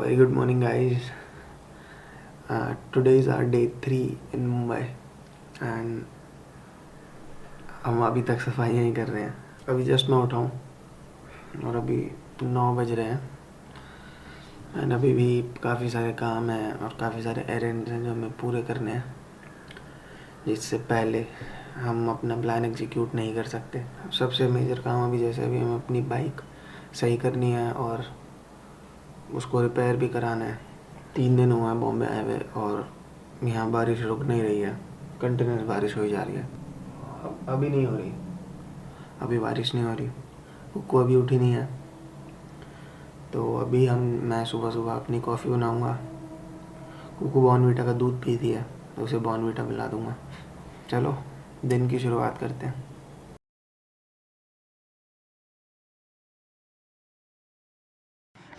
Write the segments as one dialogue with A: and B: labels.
A: Very good morning, guys. Today is our day 3 in Mumbai and हम अभी तक सफाइयाँ ही कर रहे हैं. अभी जस्ट मैं उठा हूँ और अभी 9 बज रहे हैं एंड अभी भी काफ़ी सारे काम हैं और काफ़ी सारे एरेंड्स हैं जो हमें पूरे करने हैं, जिससे पहले हम अपना प्लान एग्जीक्यूट नहीं कर सकते. सबसे मेजर काम अभी जैसे अभी हमें अपनी बाइक सही करनी है और उसको रिपेयर भी कराना है. 3 दिन हुआ है बॉम्बे आए हुए और यहाँ बारिश रुक नहीं रही है. कंटिन्यूस बारिश हो जा रही है. अभी नहीं हो रही, अभी बारिश नहीं हो रही. कुक्कू अभी उठी नहीं है, तो अभी मैं सुबह सुबह अपनी कॉफ़ी बनाऊँगा. कुक्कू बॉर्नवीटा का दूध पीती है तो उसे बॉर्नवीटा पिला दूँगा. चलो दिन की शुरुआत करते हैं.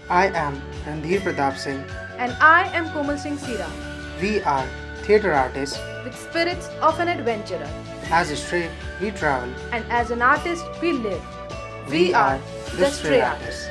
B: I am Randhir Pratap Singh.
C: And I am Komal Singh Sira,
B: We are theatre artists.
C: with spirits of an adventurer.
B: As a stray, we travel.
C: And as an artist, we live.
B: We are the Stray Artists.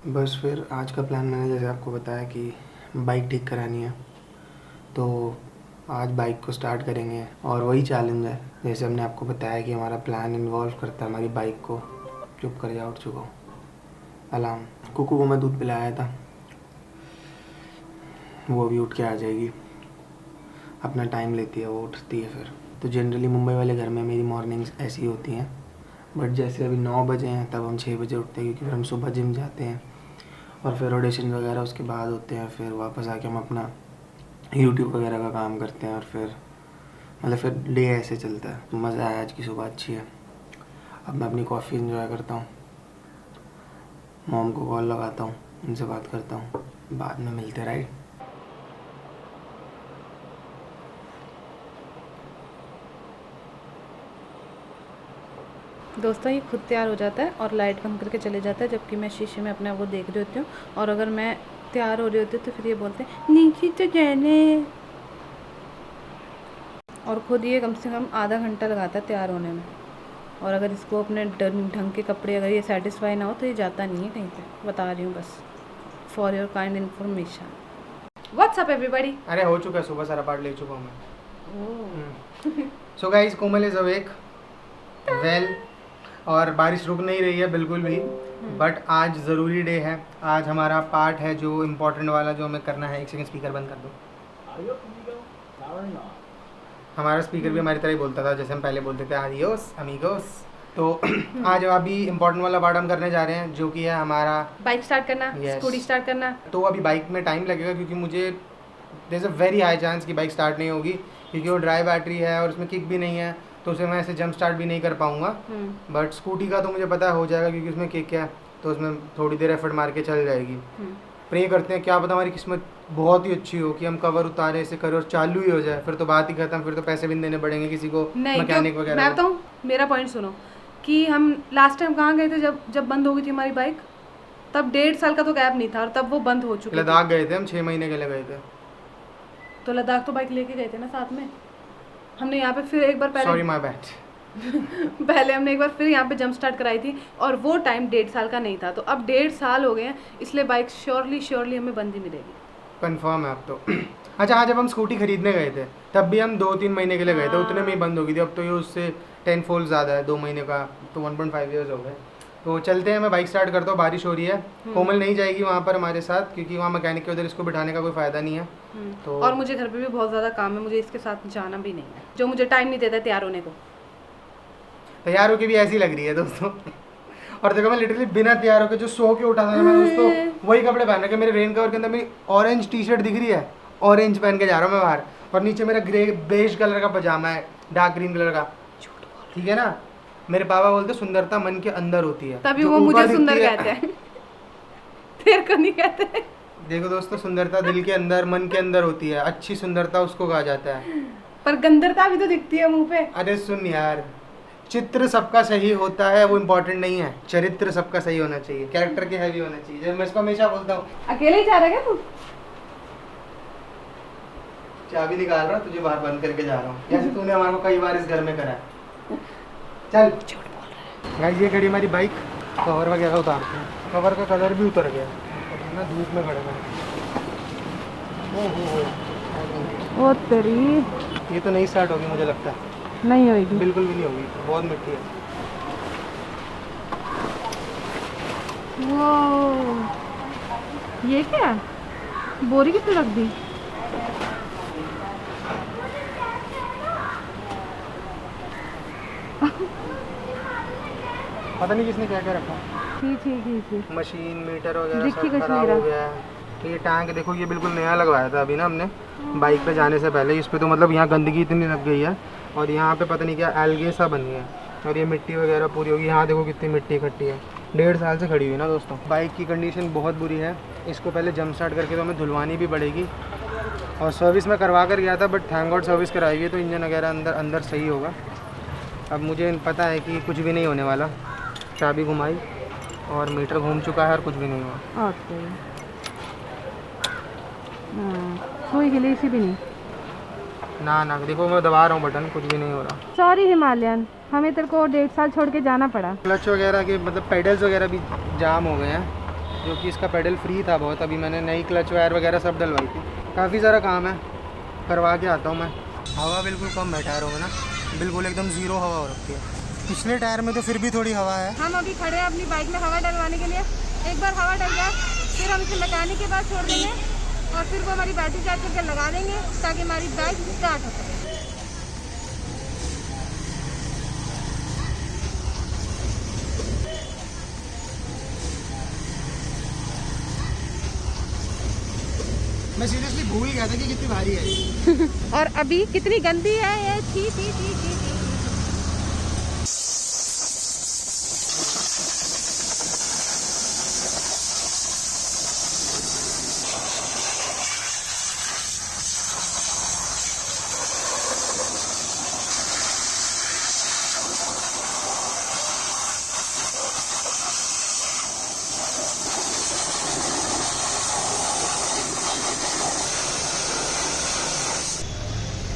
A: बस फिर आज का plan मैंने जैसे आपको बताया कि bike ठीक करानी है, तो आज बाइक को स्टार्ट करेंगे. और वही चैलेंज है जैसे हमने आपको बताया कि हमारा प्लान इन्वॉल्व करता है हमारी बाइक को. चुप कर जा, उठ चुका हूँ. अलार्म. कुकू को मैं दूध पिलाया था, वो भी उठ के आ जाएगी. अपना टाइम लेती है, वो उठती है फिर. तो जनरली मुंबई वाले घर में मेरी मॉर्निंग्स ऐसी होती हैं, बट जैसे अभी 9 बजे हैं तब हम 6 बजे उठते हैं, क्योंकि फिर हम सुबह जिम जाते हैं और फिर ऑडिशन वगैरह उसके बाद होते हैं. फिर वापस आके हम अपना यूट्यूब वगैरह का काम करते हैं और फिर मतलब फिर डे ऐसे चलता है. तो मज़ा आया, आज की सुबह अच्छी है. अब मैं अपनी कॉफ़ी इंजॉय करता हूँ, मॉम को कॉल लगाता हूँ, उनसे बात करता हूँ. बाद में मिलते, राइट.
C: दोस्तों, ये खुद तैयार हो जाता है और लाइट बंद करके चले जाता है, जबकि मैं शीशे में अपने आप को देख रही होती हूँ. और अगर मैं तैयार हो रही होती हूँ तो फिर ये बोलते हैं नीचे तो जाने. और खुद ये कम से कम आधा घंटा लगाता है तैयार होने में. और अगर इसको अपने ढंग के कपड़े अगर ये सेटिस्फाई ना हो तो ये जाता नहीं है कहीं पे. बता रही हूँ बस, for your kind information. WhatsApp everybody.
B: अरे हो चुका है, सुबह सारा पार्ट ले चुका हूँ मैं. So guys, Komal is awake well. और बारिश रुक नहीं रही है बिल्कुल भी, बट आज ज़रूरी डे है. आज हमारा पार्ट है जो इम्पोर्टेंट वाला, जो हमें करना है. एक सेकंड, स्पीकर बंद कर दो. हमारा स्पीकर भी हमारी तरह ही बोलता था जैसे हम पहले बोलते थे आडियोस अमीगोस. तो आज अभी इम्पोर्टेंट वाला पार्ट हम करने जा रहे हैं, जो कि है हमारा
C: बाइक स्टार्ट करना,
B: Yes.
C: स्कूटी स्टार्ट करना.
B: तो अभी बाइक में टाइम लगेगा, क्योंकि मुझे there is a very high chance कि बाइक स्टार्ट नहीं होगी, क्योंकि वो ड्राई बैटरी है और उसमें किक भी नहीं है, तो उसे मैं ऐसे जंप स्टार्ट भी नहीं कर पाऊँगा। बट स्कूटी का तो मुझे पता हो जाएगा, क्योंकि उसमें किक है, तो उसमें थोड़ी देर एफर्ट मार के चल जाएगी। प्रे करते हैं, क्या पता हमारी किस्मत बहुत ही अच्छी हो कि हम कवर उतारे ऐसे करें और चालू ही हो जाए, फिर तो बात ही खत्म, फिर तो पैसे भी नहीं देने पड़ेंगे किसी को, मैकेनिक वगैरह।
C: मैं बताऊँ, मेरा पॉइंट सुनो कि हम लास्ट टाइम कहाँ गए थे जब बंद हो गई थी हमारी बाइक, तब 1.5 साल का तो गैप नहीं था और तब वो बंद हो चुकी थी।
B: लद्दाख गए थे हम, 6 महीने के लिए गए थे।
C: तो लद्दाख तो बाइक लेके गए थे ना साथ में, हमने यहाँ पे फिर एक बार
B: सॉरी माय बैड।
C: पहले हमने एक बार फिर यहाँ पे जंप स्टार्ट कराई थी और वो टाइम 1.5 साल का नहीं था, तो अब 1.5 साल हो गए हैं, इसलिए बाइक श्योरली हमें बंद ही मिलेगी।
B: कंफर्म है अब तो। अच्छा हाँ, जब हम स्कूटी खरीदने गए थे तब भी हम 2-3 महीने के लिए गए थे, उतने में ही बंद हो गई थी। अब तो ये उससे 10 फोल्ड ज़्यादा है, 2 महीने का, तो 1.5 ईयर्स हो गए। तो चलते हैं, मैं बाइक स्टार्ट करता हूँ, बारिश हो रही है। कोमल नहीं जाएगी वहाँ पर हमारे साथ, क्योंकि वहाँ मैकेनिक के उधर इसको बिठाने का कोई फ़ायदा नहीं है। तो
C: और मुझे घर पे भी बहुत ज़्यादा काम है, मुझे इसके साथ जाना भी नहीं है, जो मुझे टाइम नहीं देता तैयार होने को।
B: तैयार होके भी ऐसी लग रही है दोस्तों। और देखो मैं लिटरली बिना तैयार होकर जो सो के उठा था मैं दोस्तों वही कपड़े पहन के, मेरे रेन कवर के अंदर मेरी ऑरेंज टी शर्ट दिख रही है, ऑरेंज पहन के जा रहा हूँ मैं बाहर, और नीचे मेरा ग्रे बेज कलर का पजामा है, डार्क ग्रीन कलर का। ठीक है ना, मेरे पापा बोलते सुंदरता मन के अंदर होती है,
C: तभी वो मुझे सुंदर कहते हैं। तेरे को नहीं कहते।
B: देखो दोस्तों, सुंदरता दिल के अंदर, मन के अंदर होती है, अच्छी सुंदरता उसको कहा जाता है।
C: पर गंदरता भी तो दिखती है मुंह पे।
B: अरे सुन यार, चित्र सबका सही होता है वो इम्पोर्टेंट नहीं है, चरित्र सबका सही होना चाहिए, कैरेक्टर के हैवी होना चाहिए, जब मैं इसको हमेशा बोलता हूँ।
C: अकेले ही जा रहा है क्या तू?
B: चाबी निकाल रहा, तुझे बाहर बंद करके जा रहा हूँ, जैसे तूने हमारे को कई बार इस घर में करा है। चल गाइस, ये खड़ी हमारी बाइक, कवर वगैरह उतारते हैं, कवर का कलर भी उतर गया ना, धूप में खड़े हैं।
C: ओ तेरी,
B: ये तो नहीं स्टार्ट होगी मुझे लगता है,
C: नहीं होगी,
B: बिल्कुल भी नहीं होगी, बहुत मिट्टी है।
C: वो ये क्या बोरी कितनी रख दी?
B: पता नहीं किसने क्या क्या रखा,
C: ठीक
B: मशीन मीटर वगैरह
C: दिख ही
B: सब
C: कुछ
B: खराब
C: नहीं रहा।
B: हो गया है। तो ये टैंक देखो, ये बिल्कुल नया लगवाया था अभी ना हमने बाइक पे जाने से पहले। इस पे तो मतलब यहाँ गंदगी इतनी लग गई है, और यहाँ पे पता नहीं क्या एल्गे सा बन गया, और ये मिट्टी वगैरह पूरी होगी। यहाँ देखो कितनी मिट्टी इकट्ठी है, 1.5 साल से खड़ी हुई ना दोस्तों। बाइक की कंडीशन बहुत बुरी है, इसको पहले जंप स्टार्ट करके तो हमें धुलवानी भी पड़ेगी, और सर्विस में करवा कर गया था, बट थैंक गॉड सर्विस कराई हुई है, तो इंजन वगैरह अंदर सही होगा। अब मुझे पता है कि कुछ भी नहीं होने वाला, चाबी घुमाई और मीटर घूम चुका है और कुछ भी नहीं हुआ।
C: कोई गिली सी भी नहीं।
B: ना देखो मैं दबा रहा हूँ बटन, कुछ भी नहीं हो रहा।
C: सॉरी हिमालयन, हमें तेरे को 1.5 साल छोड़ के जाना पड़ा।
B: क्लच वगैरह के मतलब पेडल्स वगैरह भी जाम हो गए हैं, जो कि इसका पेडल फ्री था बहुत। अभी मैंने नई क्लच वायर वगैरह सब डलवाई थी, काफ़ी सारा काम है, करवा के आता हूँ मैं। हवा बिल्कुल कम है टायरों में ना, बिल्कुल एकदम ज़ीरो हवा हो रखी है। पिछले टायर में तो फिर भी थोड़ी हवा है।
C: हम अभी खड़े हैं अपनी बाइक में हवा डलवाने के लिए। एक बार हवा डल जाए फिर हम इसे मैकेनिक के पास छोड़ देंगे, और फिर वो हमारी बैटरी चार्ज करके लगा देंगे, ताकि हमारी बाइक स्टार्ट हो सके।
B: मैं सीरियसली भूल गया था कि कितनी भारी है।
C: और अभी कितनी गंदी है ये, छी छी छी छी छी।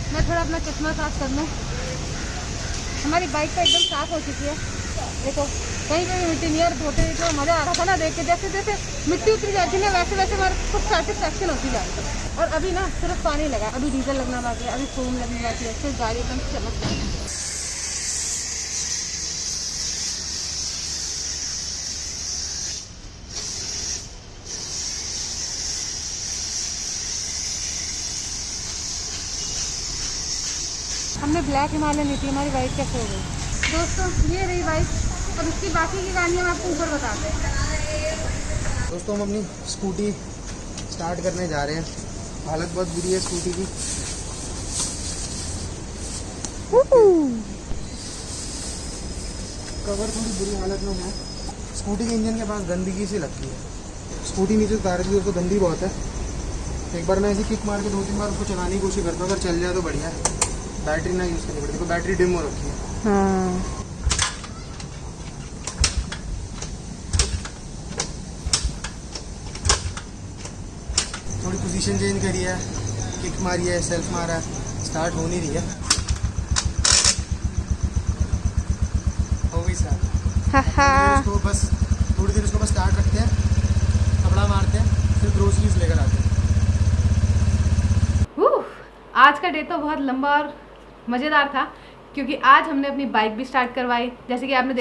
C: मैं थोड़ा अपना चश्मा साफ कर लूँ। हमारी बाइक तो एकदम साफ हो चुकी है, देखो कहीं पे भी मिट्टी नहीं है। और धोते हुए जो मज़ा आ रहा था ना देख के, जैसे जैसे मिट्टी उतरी जाती है वैसे वैसे हमारे कुछ सेटिस्फैक्शन होती जा रही है। और अभी ना सिर्फ पानी लगा, अभी डीजल लगना बाकी है, अभी फोम लगने बाकी है, फिर गाड़ी एकदम चमक जाएगी। हमने ब्लैक हिमालयन ली थी, हमारी बाइक कैसे हो गई। दोस्तों ये रही बाइक, और इसकी बाकी की कहानी हम आपको ऊपर बताते हैं।
B: दोस्तों हम अपनी स्कूटी स्टार्ट करने जा रहे हैं, हालत बहुत बुरी है स्कूटी की। कवर थोड़ी बुरी हालत में है। स्कूटी के इंजन के पास गंदगी सी लगती है। स्कूटी नीचे उतार दी उसको, गंदी बहुत है। एक बार मैं ऐसी किक मार के 2-3 बार उसको चलाने की कोशिश करता हूँ, अगर चल जाए तो बढ़िया है। बैटरी ना यूज़ करनी पड़ती, देखो बैटरी डिम हो रखी है।
C: हाँ
B: थोड़ी पोजीशन चेंज करी है, किक मारी है, सेल्फ मारा है, स्टार्ट हो नहीं रही है। हो गई स्टार्ट। उसको बस थोड़ी देर उसको बस स्टार्ट रखते हैं, कपड़ा मारते हैं, फिर ग्रोसरीज लेकर आते हैं।
C: आज का डे तो बहुत लंबा और मज़ेदार था, क्योंकि आज हमने अपनी बाइक भी स्टार्ट करवाई। जैसे कि आपने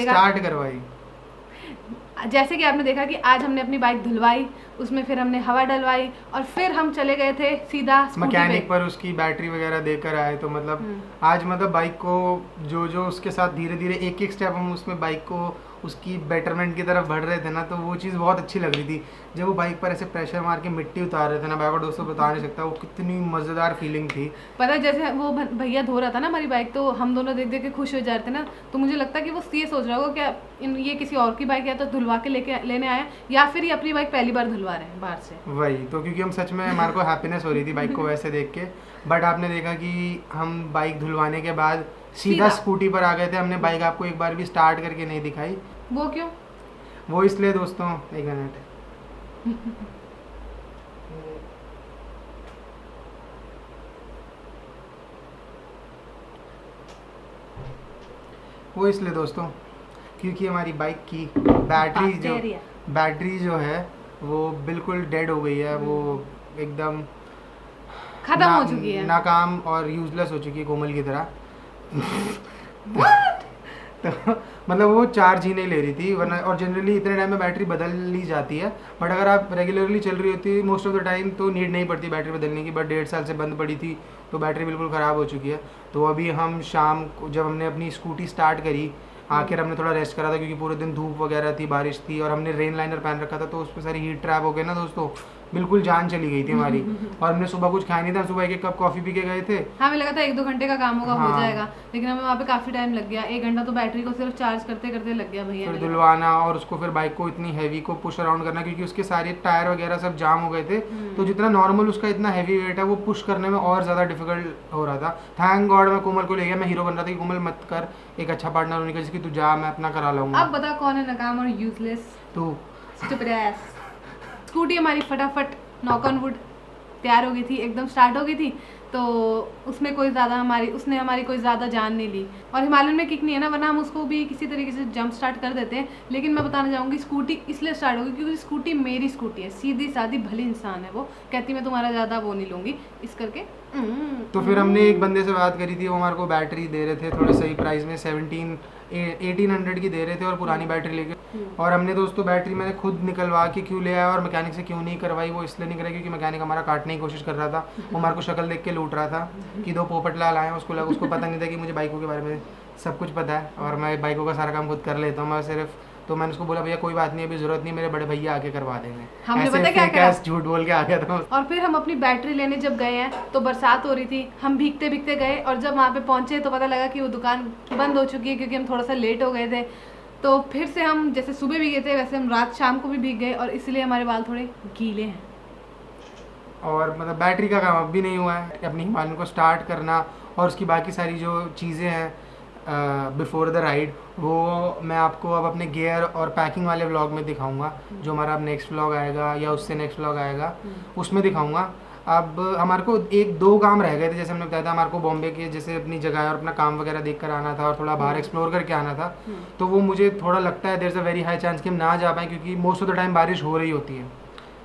C: देखा कि आज हमने अपनी बाइक धुलवाई, उसमें फिर हमने हवा डलवाई और फिर हम चले गए थे सीधा
B: मैकेनिक पर उसकी बैटरी वगैरह देकर आए। तो मतलब आज मतलब बाइक को जो उसके साथ धीरे धीरे एक एक स्टेप हम उसमें बाइक को उसकी बेटरमेंट की तरफ बढ़ रहे थे ना, तो वो चीज़ बहुत अच्छी लग रही थी। जब वो बाइक पर ऐसे प्रेशर मार के मिट्टी उतार रहे थे ना, मैं और दोस्तों बता नहीं सकता वो कितनी मज़ेदार फीलिंग थी।
C: पता है, जैसे वो भैया धो रहा था ना हमारी बाइक, तो हम दोनों देख देख के खुश हो जा रहे थे ना। तो मुझे लगता है कि वो ये सोच रहा होगा क्या ये किसी और की बाइक है तो धुलवा के लेने आया, या फिर ये अपनी बाइक पहली बार धुलवा रहे हैं बाहर से।
B: वही तो, क्योंकि हम सच में हमारे को हैप्पीनेस हो रही थी बाइक को वैसे देख के। बट आपने देखा कि हम बाइक धुलवाने के बाद सीधा स्कूटी पर आ गए थे। हमने बाइक आपको एक बार भी स्टार्ट करके नहीं दिखाई।
C: वो क्यों?
B: वो इसलिए दोस्तों, एक मिनट, वो इसलिए दोस्तों क्योंकि हमारी बाइक की बैटरी जो है वो बिल्कुल डेड हो गई है। वो एकदम
C: खत्म हो चुकी है,
B: नाकाम और यूजलेस हो चुकी है, कोमल की तरह। तो मतलब वो चार्ज ही नहीं ले रही थी, वरना और जनरली इतने टाइम में बैटरी बदल ली जाती है। बट अगर आप रेगुलरली चल रही होती मोस्ट ऑफ द टाइम तो नीड नहीं पड़ती बैटरी बदलने की। बट 1.5 साल से बंद पड़ी थी तो बैटरी बिल्कुल ख़राब हो चुकी है। तो अभी हम शाम को जब हमने अपनी स्कूटी स्टार्ट करी, आखिर हमने थोड़ा रेस्ट करा था क्योंकि पूरे दिन धूप वगैरह थी, बारिश थी, और हमने रेन लाइनर पहन रखा था, तो उस पर सारी हीट ट्रैप हो गई ना दोस्तों, बिल्कुल जान चली गई थी हमारी। और हमने सुबह कुछ खाया नहीं था, सुबह एक कप कॉफ़ी पी के गए थे।
C: हाँ, हमें लगा था 1-2 घंटे का काम होगा, हो जाएगा, लेकिन हमें वहाँ पे काफ़ी टाइम लग गया। 1 घंटा तो बैटरी को सिर्फ चार्ज करते करते लग गया भैया।
B: फिर धुलवाना और उसको फिर बाइक को इतनी हैवी को पुश अराउंड करना, क्योंकि उसके सारे टायर वगैरह सब जाम हो गए थे। तो जितना नॉर्मल उसका इतना हैवी वेट है वो पुश करने में और ज़्यादा डिफिकल्ट हो रहा था। थैंक गॉड मैं कोमल को ले गया। मैं हीरो बन रहा था कि कोमल मत कर, एक अच्छा पार्टनर होने का जिसकी तू जा, मैं अपना करा लाऊंगा।
C: अब बता कौन है नाकाम और यूजलेस?
B: तू।
C: स्कूटी हमारी फटाफट नॉक ऑन वुड तैयार हो गई थी, एकदम स्टार्ट हो गई थी। तो उसने हमारी कोई ज़्यादा जान नहीं ली। और हिमालयन में किक नहीं है ना, वरना हम उसको भी किसी तरीके से जंप स्टार्ट कर देते हैं। लेकिन मैं बताना चाहूँगी स्कूटी इसलिए स्टार्ट होगी क्योंकि स्कूटी मेरी स्कूटी है, सीधी सादी भली इंसान है। वो कहती मैं तुम्हारा ज़्यादा वो नहीं लूँगी इस करके।
B: तो फिर हमने एक बंदे से बात करी थी, वो हमारे को बैटरी दे रहे थे थोड़े सही प्राइस में, 1800 की दे रहे थे और पुरानी बैटरी लेके। और हमने दोस्तों बैटरी मैंने खुद निकलवा के क्यों ले आया और मैकेनिक से क्यों नहीं करवाई, वो इसलिए नहीं कराई क्योंकि मैकेनिक हमारा काटने की कोशिश कर रहा था। वो हमारे को शक्ल देख के लूट रहा था कि 2 पोपटलाल आए हैं। उसको पता नहीं था कि मुझे बाइकों के बारे में सब कुछ पता है और मैं बाइकों का सारा काम खुद कर लेता हूँ। मैं सिर्फ तो मैंने उसको बोला भैया कोई बात नहीं, अभी जरूरत नहीं, मेरे बड़े भैया आके करवा देंगे।
C: हमने पता क्या करा,
B: झूठ बोल के आ गया था।
C: और फिर हम अपनी बैटरी लेने जब गए हैं तो बरसात हो रही थी, हम भीगते भीगते गए और जब वहाँ पे पहुँचे तो पता लगा कि वो दुकान बंद हो चुकी है क्योंकि हम थोड़ा सा लेट हो गए थे। तो फिर से हम जैसे सुबह भीगे थे वैसे हम रात शाम को भी भीग गए और इसलिए हमारे बाल थोड़े गीले हैं।
B: और मतलब बैटरी का काम अब भी नहीं हुआ है, अपनी हिमालयन को स्टार्ट करना और उसकी बाकी सारी जो चीज़ें हैं बिफोर द राइड, वो मैं आपको अब अपने गियर और पैकिंग वाले व्लॉग में दिखाऊंगा। जो हमारा अब नेक्स्ट व्लॉग आएगा या उससे नेक्स्ट व्लॉग आएगा उसमें दिखाऊंगा। अब हमारे को 1-2 काम रह गए थे, जैसे हमने बताया था हमारे को बॉम्बे के जैसे अपनी जगह और अपना काम वगैरह देख कर आना था और थोड़ा बाहर एक्सप्लोर करके आना था। तो वो मुझे थोड़ा लगता है there is a very high chance कि हम ना जा पाएँ क्योंकि मोस्ट ऑफ द टाइम बारिश हो रही होती है।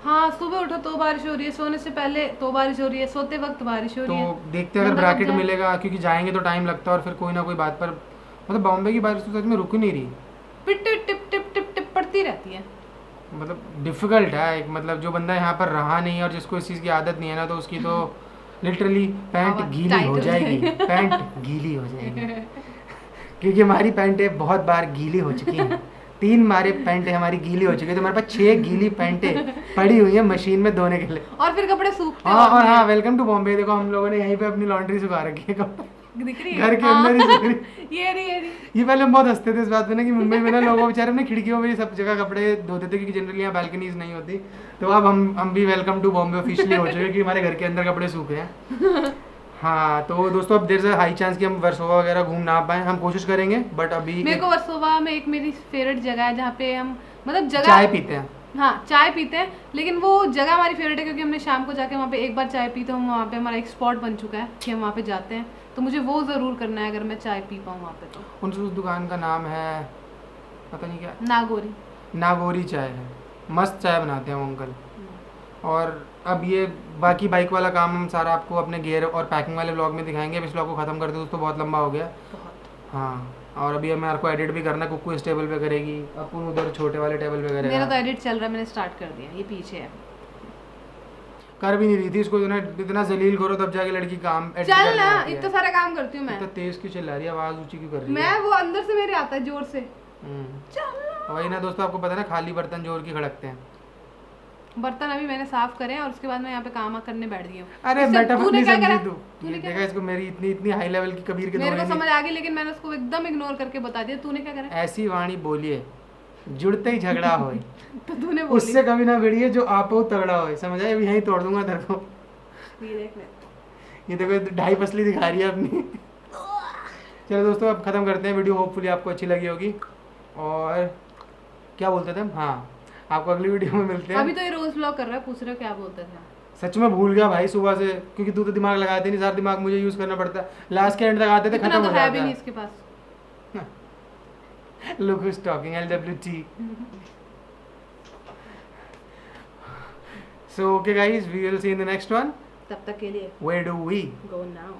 C: हाँ, सुबह उठो तो बारिश हो रही है, सोने से पहले तो बारिश हो रही है, सोते वक्त बारिश हो रही है।
B: तो देखते हैं अगर ब्रैकेट मिलेगा, क्योंकि जाएंगे तो टाइम लगता है और फिर कोई ना कोई बात पर मतलब बॉम्बे की बारिश तो सच में रुक ही नहीं रही,
C: tip tip tip tip tip पड़ती रहती है।
B: मतलब डिफ़िकल्ट है एक, मतलब जो बंदा यहाँ पर रहा नहीं है और जिसको इस चीज़ की आदत नहीं है ना, तो उसकी तो लिटरली पैंट गीली हो जाएगी, पैंट गीली हो जाएगी क्योंकि हमारी पैंटें बहुत बार गीली हो चुकी हैं। 3 हमारे पैंटें हमारी गीली हो चुकी है, तो हमारे पास 6 गीली पैंटें पड़ी हुई है मशीन में धोने के लिए।
C: और फिर कपड़े सूखते
B: हाँ और
C: हैं।
B: हाँ, वेलकम टू बॉम्बे। देखो हम लोगों ने यहीं पे अपनी लॉन्ड्री सुखा रखी है कपड़े,
C: दिख रही है?
B: घर के
C: हाँ।
B: अंदर ही सूख रही।
C: ये रही।
B: ये पहले हम बहुत हंसते थे इस बात पे ना कि मुंबई में ना लोगों बेचारे अपनी खिड़कियों में सब जगह कपड़े धोते थे, क्योंकि जनरली यहाँ बालकनीज नहीं होती। तो अब हम भी वेलकम टू बॉम्बे ऑफिशियली हो चुके हैं कि हमारे घर के अंदर कपड़े सूखे हैं। हाँ तो दोस्तों, अब देर से हाई चांस कि हम वर्सोवा वगैरह घूम ना पाए, हम कोशिश करेंगे, बट अभी
C: मेरे को वर्सोवा में एक मेरी फेवरेट जगह है जहाँ पे हम मतलब जगह
B: चाय पीते हैं।
C: हाँ चाय पीते हैं, लेकिन वो जगह हमारी फेवरेट है क्योंकि हमने शाम को जाके वहाँ पे एक बार चाय पी, तो हम वहाँ पे हमारा एक स्पॉट बन चुका है कि हम वहाँ पे जाते हैं। तो मुझे वो ज़रूर करना है अगर मैं चाय पी पाऊँ वहाँ पे। तो
B: उस दुकान का नाम है पता नहीं क्या,
C: नागोरी।
B: नागौरी चाय है, मस्त चाय बनाते हैं वो अंकल। और अब ये बाकी बाइक वाला काम हम सारा आपको अपने गियर और पैकिंग वाले व्लॉग में दिखाएंगे। अब इस व्लॉग को ख़त्म करते दोस्तों, बहुत लंबा हो गया। हाँ और अभी हमें आपको एडिट भी करना है, कुक्कू इस टेबल पे करेगी, अपन उधर छोटे वाले टेबल पे करेगा।
C: मेरा तो एडिट चल रहा है, मैंने स्टार्ट कर दिया, ये पीछे है।
B: कर भी नहीं रही थी इसको, इतना जलील करो तब जाके लड़की काम edit
C: चल
B: करने
C: ना,
B: आती है।
C: इतना सारा काम करती हूँ मैं।
B: इतना तेज क्यों चिल्ला रही है, आवाज़ ऊंची क्यों कर रही है?
C: मैं वो अंदर से मेरे आता है जोर से।
B: हम्म। वही ना दोस्तों, आपको पता है ना, खाली बर्तन जोर की खड़कते हैं।
C: बर्तन अभी मैंने साफ करे हैं और उसके बाद मैं यहाँ पे काम करने बैठ गई हूँ।
B: अरे
C: इससे
B: मेटाफर
C: तूने
B: नहीं
C: क्या
B: समझी
C: करा?
B: तू।
C: तूने
B: ये
C: क्या
B: देखा इसको, मेरी इतनी हाई लेवल की कबीर के
C: मेरे
B: दोहे
C: को
B: नहीं।
C: समझ आ गई, लेकिन मैंने उसको एकदम इग्नोर करके बता दिया। तूने क्या करा?
B: ऐसी वाणी बोलिए जुड़ते ही झगड़ा होए,
C: तो तूने बोली।
B: उससे कभी ना भिड़िए जो आप हो तगड़ा होए। समझ आए? अभी यहीं तोड़ दूंगा तेरे को।
C: ये देख ले।
B: ये देखो ढाई पसली दिखा रही है अपनी। चलो दोस्तों, अब खत्म करते हैं वीडियो। होपफुली आपको अच्छी लगी होगी। और क्या बोलते थे हम? हाँ, आपको अगली वीडियो में मिलते हैं।
C: अभी तो ये रोज व्लॉग कर रहा है, पूछ रहे हो क्या बोलते थे?
B: सच में भूल गया भाई सुबह से, क्योंकि तू तो दिमाग लगाते नहीं, सारा दिमाग मुझे यूज करना पड़ता है। लास्ट के एंड तक आते थे,
C: इतना
B: खत्म
C: तो
B: हो
C: है भी
B: जाता
C: नहीं
B: है।
C: इसके पास।
B: Look who's talking, LWT. So okay guys, we will see in the next one.
C: तब तक के लिए
B: Where do we?
C: go now.